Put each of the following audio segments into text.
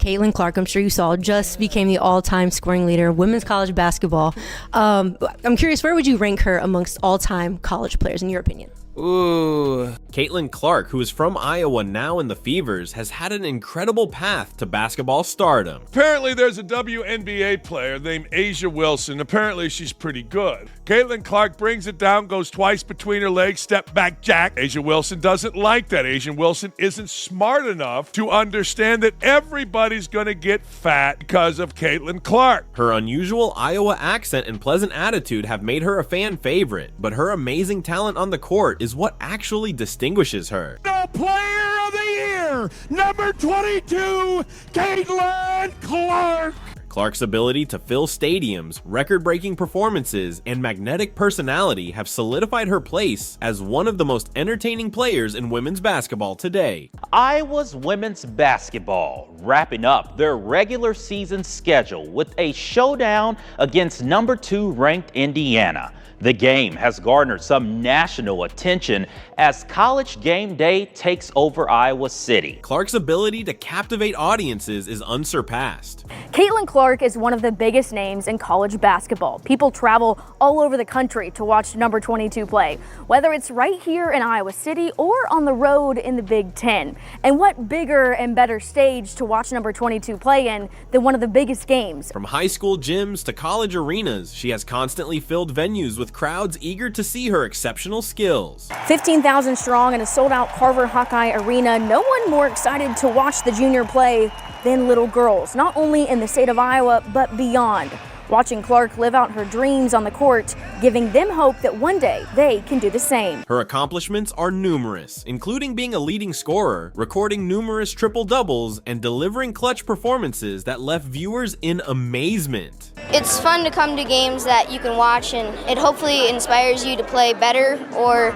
Caitlin Clark, I'm sure you saw, just became the all-time scoring leader in women's college basketball. I'm curious, where would you rank her amongst all-time college players, in your opinion? Ooh. Caitlin Clark, who is from Iowa now in the Fevers, has had an incredible path to basketball stardom. Apparently there's a WNBA player named A'ja Wilson. Apparently she's pretty good. Caitlin Clark brings it down, goes twice between her legs, step back jack. A'ja Wilson doesn't like that. A'ja Wilson isn't smart enough to understand that everybody's going to get fat because of Caitlin Clark. Her unusual Iowa accent and pleasant attitude have made her a fan favorite, but her amazing talent on the court is what actually distinguishes her. The player of the year, number 22, Caitlin Clark. Clark's ability to fill stadiums, record-breaking performances, and magnetic personality have solidified her place as one of the most entertaining players in women's basketball today. Iowa's women's basketball wrapping up their regular season schedule with a showdown against number 2 ranked Indiana. The game has garnered some national attention as College Game Day takes over Iowa City. Clark's ability to captivate audiences is unsurpassed. Caitlin Clark is one of the biggest names in college basketball. People travel all over the country to watch number 22 play, whether it's right here in Iowa City or on the road in the Big Ten. And what bigger and better stage to watch number 22 play in than one of the biggest games? From high school gyms to college arenas, she has constantly filled venues with crowds eager to see her exceptional skills. 15,000 strong in a sold-out Carver Hawkeye Arena. No one more excited to watch the junior play than little girls, not only in the state of Iowa, but beyond. Watching Clark live out her dreams on the court, giving them hope that one day they can do the same. Her accomplishments are numerous, including being a leading scorer, recording numerous triple-doubles, and delivering clutch performances that left viewers in amazement. It's fun to come to games that you can watch, and it hopefully inspires you to play better or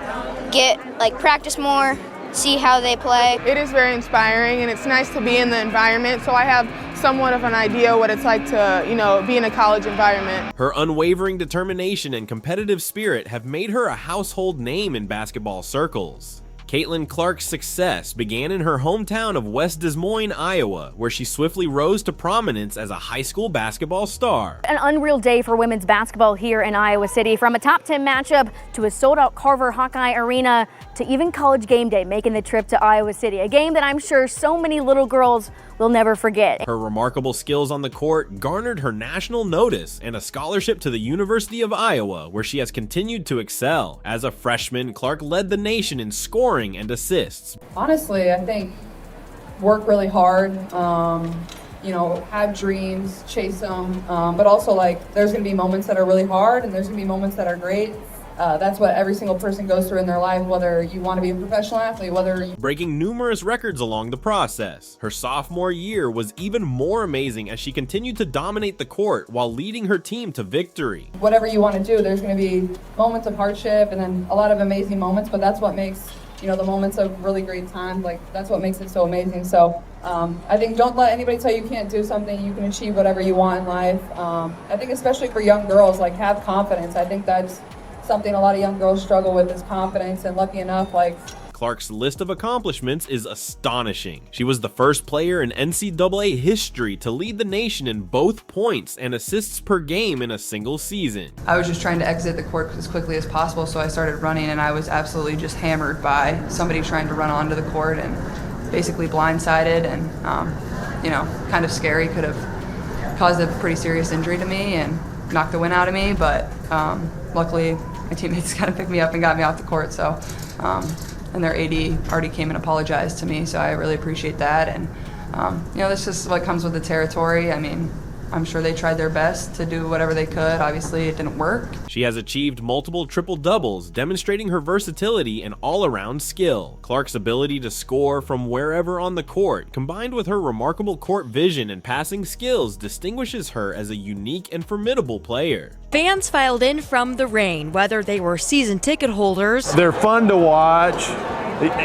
practice more, see how they play. It is very inspiring, and it's nice to be in the environment, so I have somewhat of an idea what it's like to, be in a college environment. Her unwavering determination and competitive spirit have made her a household name in basketball circles. Caitlin Clark's success began in her hometown of West Des Moines, Iowa, where she swiftly rose to prominence as a high school basketball star. An unreal day for women's basketball here in Iowa City, from a top 10 matchup to a sold-out Carver Hawkeye Arena to even College Game Day making the trip to Iowa City, a game that I'm sure so many little girls will never forget. Her remarkable skills on the court garnered her national notice and a scholarship to the University of Iowa, where she has continued to excel. As a freshman, Clark led the nation in scoring and assists. Honestly, I think work really hard, have dreams, chase them, but also there's going to be moments that are really hard and there's going to be moments that are great. That's what every single person goes through in their life, whether you want to be a professional athlete, breaking numerous records along the process. Her sophomore year was even more amazing as she continued to dominate the court while leading her team to victory. Whatever you want to do, there's going to be moments of hardship and then a lot of amazing moments, but that's what makes the moments of really great times, that's what makes it so amazing. So I think don't let anybody tell you can't do something. You can achieve whatever you want in life. I think especially for young girls, have confidence. I think that's something a lot of young girls struggle with, is confidence, and lucky enough, Clark's list of accomplishments is astonishing. She was the first player in NCAA history to lead the nation in both points and assists per game in a single season. I was just trying to exit the court as quickly as possible, so I started running, and I was absolutely just hammered by somebody trying to run onto the court and basically blindsided and, kind of scary. Could have caused a pretty serious injury to me and knocked the wind out of me, but luckily my teammates kind of picked me up and got me off the court. So, and their AD already came and apologized to me, so I really appreciate that. And this is what comes with the territory. I mean, I'm sure they tried their best to do whatever they could. Obviously, it didn't work. She has achieved multiple triple-doubles, demonstrating her versatility and all-around skill. Clark's ability to score from wherever on the court, combined with her remarkable court vision and passing skills, distinguishes her as a unique and formidable player. Fans filed in from the rain, whether they were season ticket holders. They're fun to watch.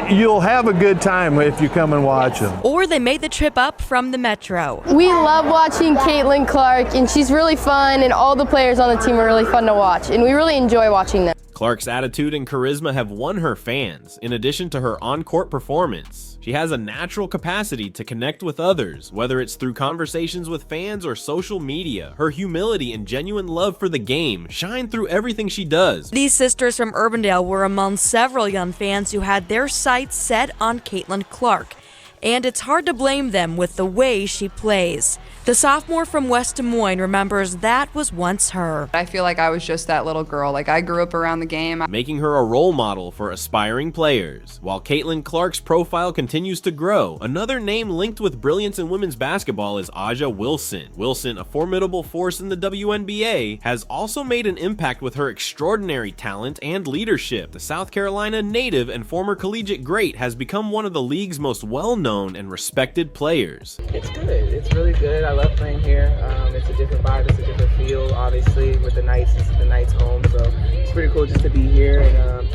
You'll have a good time if you come and watch them. Or they made the trip up from the Metro. We love watching Caitlin Clark, and she's really fun, and all the players on the team are really fun to watch, and we really enjoy watching them. Clark's attitude and charisma have won her fans. In addition to her on-court performance, she has a natural capacity to connect with others, whether it's through conversations with fans or social media. Her humility and genuine love for the game shine through everything she does. These sisters from Urbandale were among several young fans who had their sights set on Caitlin Clark, and it's hard to blame them with the way she plays. The sophomore from West Des Moines remembers that was once her. I feel like I was just that little girl. Like, I grew up around the game. Making her a role model for aspiring players. While Caitlin Clark's profile continues to grow, another name linked with brilliance in women's basketball is A'ja Wilson. Wilson, a formidable force in the WNBA, has also made an impact with her extraordinary talent and leadership. The South Carolina native and former collegiate great has become one of the league's most well-known and respected players. It's good. It's really good. I love playing here. It's a different vibe. It's a different feel. Obviously, with the Knights, it's the Knights' home, so it's pretty cool just to be here and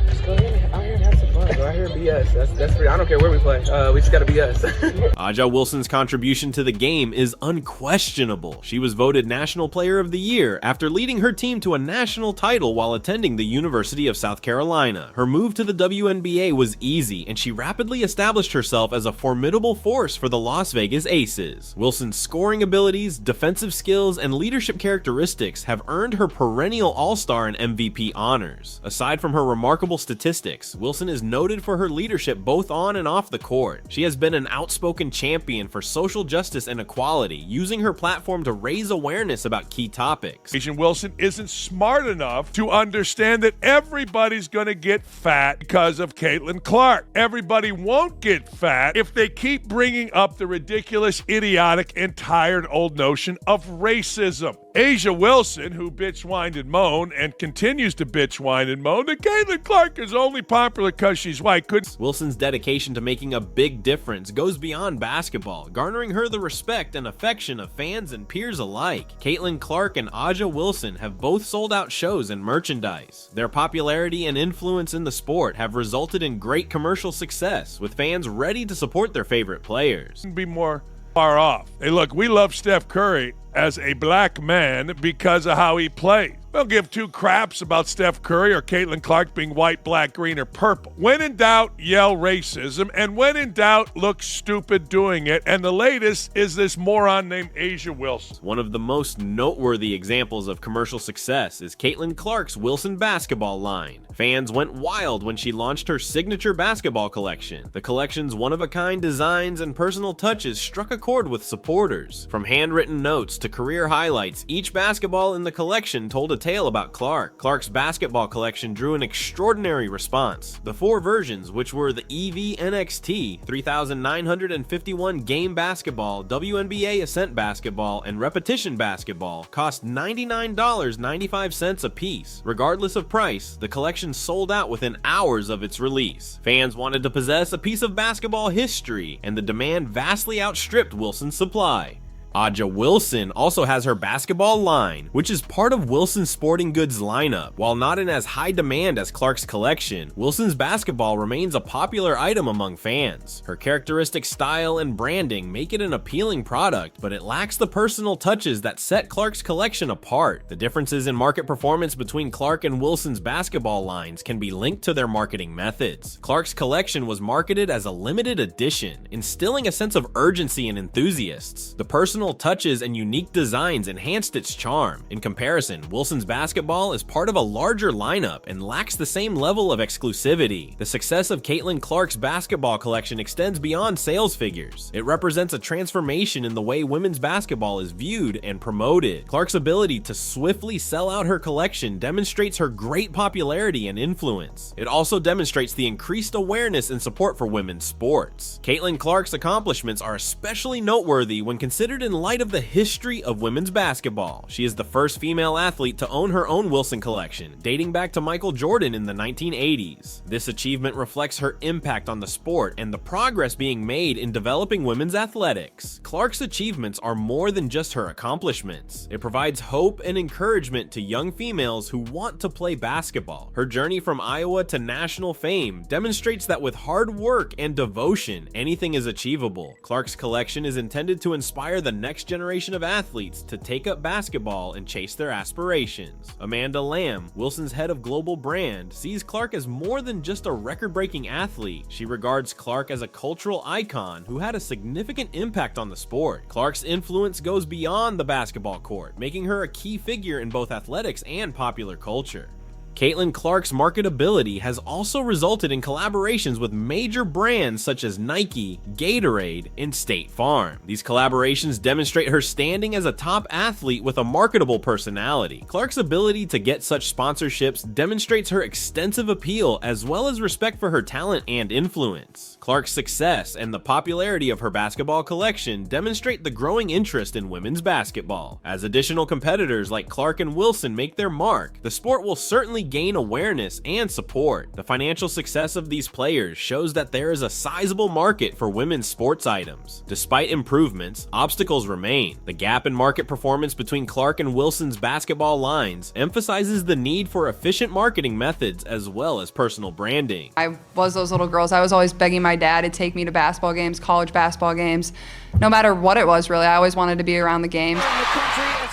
just go out here and have some fun. Go out here and be us. That's free. I don't care where we play. We just gotta be us. A'ja Wilson's contribution to the game is unquestionable. She was voted National Player of the Year after leading her team to a national title while attending the University of South Carolina. Her move to the WNBA was easy, and she rapidly established herself as a formidable force for the Las Vegas Aces. Wilson's scoring abilities, defensive skills, and leadership characteristics have earned her perennial All-Star and MVP honors. Aside from her remarkable statistics, Wilson is noted for her leadership both on and off the court. She has been an outspoken champion for social justice and equality, using her platform to raise awareness about key topics. A'ja Wilson isn't smart enough to understand that everybody's going to get fat because of Caitlin Clark. Everybody won't get fat if they keep bringing up the ridiculous, idiotic, and tired old notion of racism. A'ja Wilson, who bitch whined and moaned and continues to bitch whine and moan that Caitlin Clark is only popular because she's white, couldn't. Wilson's dedication to making a big difference goes beyond basketball, garnering her the respect and affection of fans and peers alike. Caitlin Clark and A'ja Wilson have both sold out shows and merchandise. Their popularity and influence in the sport have resulted in great commercial success, with fans ready to support their favorite players. Be more far off. Hey, look, we love Steph Curry as a black man because of how he plays. Don't give two craps about Steph Curry or Caitlin Clark being white, black, green, or purple. When in doubt, yell racism, and when in doubt, look stupid doing it. And the latest is this moron named A'ja Wilson. One of the most noteworthy examples of commercial success is Caitlin Clark's Wilson basketball line. Fans went wild when she launched her signature basketball collection. The collection's one-of-a-kind designs and personal touches struck a chord with supporters. From handwritten notes to career highlights, each basketball in the collection told a tale about Clark. Clark's basketball collection drew an extraordinary response. The four versions, which were the EV NXT, 3,951 game basketball, WNBA Ascent basketball, and repetition basketball, cost $99.95 a piece. Regardless of price, the collection sold out within hours of its release. Fans wanted to possess a piece of basketball history, and the demand vastly outstripped Wilson's supply. A'ja Wilson also has her basketball line, which is part of Wilson's sporting goods lineup. While not in as high demand as Clark's collection, Wilson's basketball remains a popular item among fans. Her characteristic style and branding make it an appealing product, but it lacks the personal touches that set Clark's collection apart. The differences in market performance between Clark and Wilson's basketball lines can be linked to their marketing methods. Clark's collection was marketed as a limited edition, instilling a sense of urgency in enthusiasts. The personal touches and unique designs enhanced its charm. In comparison, Wilson's basketball is part of a larger lineup and lacks the same level of exclusivity. The success of Caitlin Clark's basketball collection extends beyond sales figures. It represents a transformation in the way women's basketball is viewed and promoted. Clark's ability to swiftly sell out her collection demonstrates her great popularity and influence. It also demonstrates the increased awareness and support for women's sports. Caitlin Clark's accomplishments are especially noteworthy when considered in light of the history of women's basketball. She is the first female athlete to own her own Wilson collection, dating back to Michael Jordan in the 1980s. This achievement reflects her impact on the sport and the progress being made in developing women's athletics. Clark's achievements are more than just her accomplishments. It provides hope and encouragement to young females who want to play basketball. Her journey from Iowa to national fame demonstrates that with hard work and devotion, anything is achievable. Clark's collection is intended to inspire the next generation of athletes to take up basketball and chase their aspirations. Amanda Lamb, Wilson's head of global brand, sees Clark as more than just a record-breaking athlete. She regards Clark as a cultural icon who had a significant impact on the sport. Clark's influence goes beyond the basketball court, making her a key figure in both athletics and popular culture. Caitlin Clark's marketability has also resulted in collaborations with major brands such as Nike, Gatorade, and State Farm. These collaborations demonstrate her standing as a top athlete with a marketable personality. Clark's ability to get such sponsorships demonstrates her extensive appeal as well as respect for her talent and influence. Clark's success and the popularity of her basketball collection demonstrate the growing interest in women's basketball. As additional competitors like Clark and Wilson make their mark, the sport will certainly gain awareness and support. The financial success of these players shows that there is a sizable market for women's sports items. Despite improvements, obstacles remain. The gap in market performance between Clark and Wilson's basketball lines emphasizes the need for efficient marketing methods as well as personal branding. I was those little girls. I was always begging my dad to take me to basketball games, college basketball games. No matter what it was, really, I always wanted to be around the games.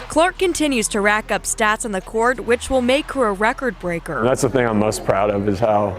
Clark continues to rack up stats on the court, which will make her a record breaker. That's the thing I'm most proud of, is how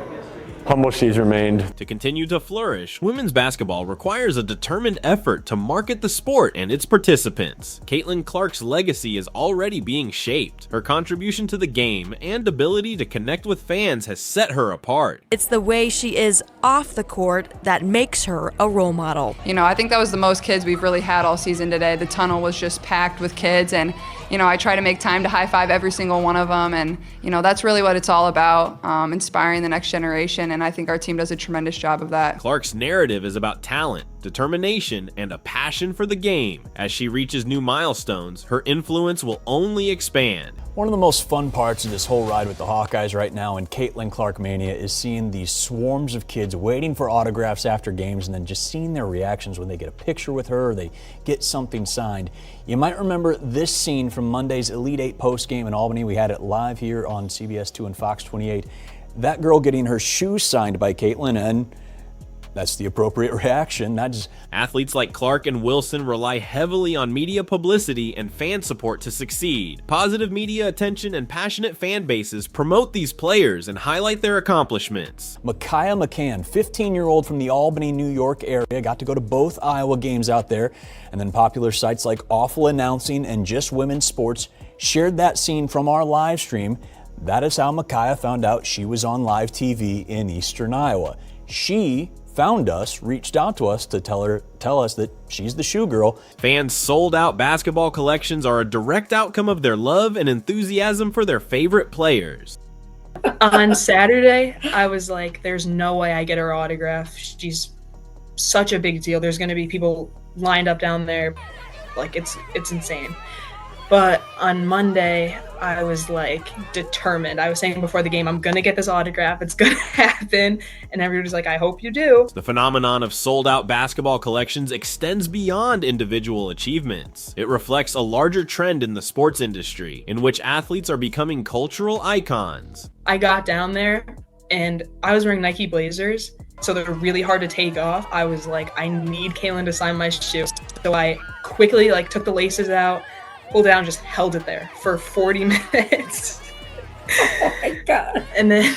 humble she's remained. To continue to flourish, women's basketball requires a determined effort to market the sport and its participants. Caitlin Clark's legacy is already being shaped. Her contribution to the game and ability to connect with fans has set her apart. It's the way she is off the court that makes her a role model. You know, I think that was the most kids we've really had all season today. The tunnel was just packed with kids, and you know, I try to make time to high-five every single one of them, and you know, that's really what it's all about, inspiring the next generation, and I think our team does a tremendous job of that. Clark's narrative is about talent, determination, and a passion for the game. As she reaches new milestones, her influence will only expand. One of the most fun parts of this whole ride with the Hawkeyes right now in Caitlin Clark Mania is seeing these swarms of kids waiting for autographs after games and then just seeing their reactions when they get a picture with her or they get something signed. You might remember this scene from Monday's Elite 8 post game in Albany. We had it live here on CBS 2 and Fox 28. That girl getting her shoes signed by Caitlin, and that's the appropriate reaction. Athletes like Clark and Wilson rely heavily on media publicity and fan support to succeed. Positive media attention and passionate fan bases promote these players and highlight their accomplishments. Micaiah McCann, 15-year-old from the Albany, New York area, got to go to both Iowa games out there, and then popular sites like Awful Announcing and Just Women's Sports shared that scene from our live stream. That is how Micaiah found out she was on live TV in Eastern Iowa. She found us, reached out to us to tell us that she's the shoe girl. Fans' sold-out basketball collections are a direct outcome of their love and enthusiasm for their favorite players. On Saturday, I was like, there's no way I get her autograph. She's such a big deal. There's going to be people lined up down there. Like, it's insane. But on Monday, I was like determined. I was saying before the game, I'm going to get this autograph. It's going to happen. And everybody's like, I hope you do. The phenomenon of sold-out basketball collections extends beyond individual achievements. It reflects a larger trend in the sports industry, in which athletes are becoming cultural icons. I got down there and I was wearing Nike Blazers, so they're really hard to take off. I was like, I need Caitlin to sign my shoe. So I quickly took the laces out, pulled it down, just held it there for 40 minutes. Oh my God. And then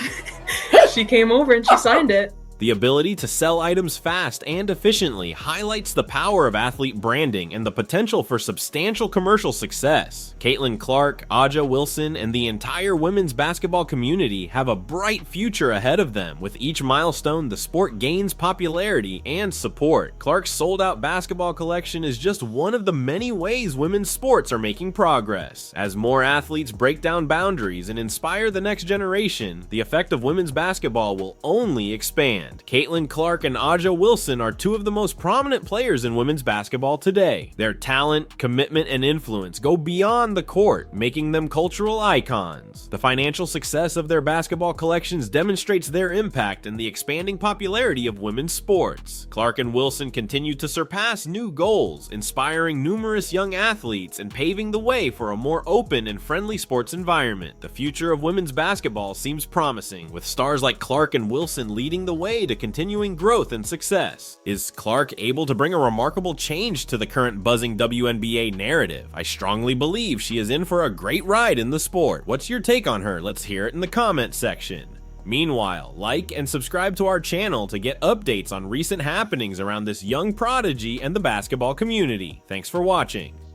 she came over and she signed it. The ability to sell items fast and efficiently highlights the power of athlete branding and the potential for substantial commercial success. Caitlin Clark, Aja Wilson, and the entire women's basketball community have a bright future ahead of them. With each milestone, the sport gains popularity and support. Clark's sold-out basketball collection is just one of the many ways women's sports are making progress. As more athletes break down boundaries and inspire the next generation, the effect of women's basketball will only expand. Caitlin Clark and Aja Wilson are two of the most prominent players in women's basketball today. Their talent, commitment, and influence go beyond the court, making them cultural icons. The financial success of their basketball collections demonstrates their impact in the expanding popularity of women's sports. Clark and Wilson continue to surpass new goals, inspiring numerous young athletes and paving the way for a more open and friendly sports environment. The future of women's basketball seems promising, with stars like Clark and Wilson leading the way way to continuing growth and success. Is Clark able to bring a remarkable change to the current buzzing WNBA narrative? I strongly believe she is in for a great ride in the sport. What's your take on her? Let's hear it in the comment section. Meanwhile, like and subscribe to our channel to get updates on recent happenings around this young prodigy and the basketball community. Thanks for watching.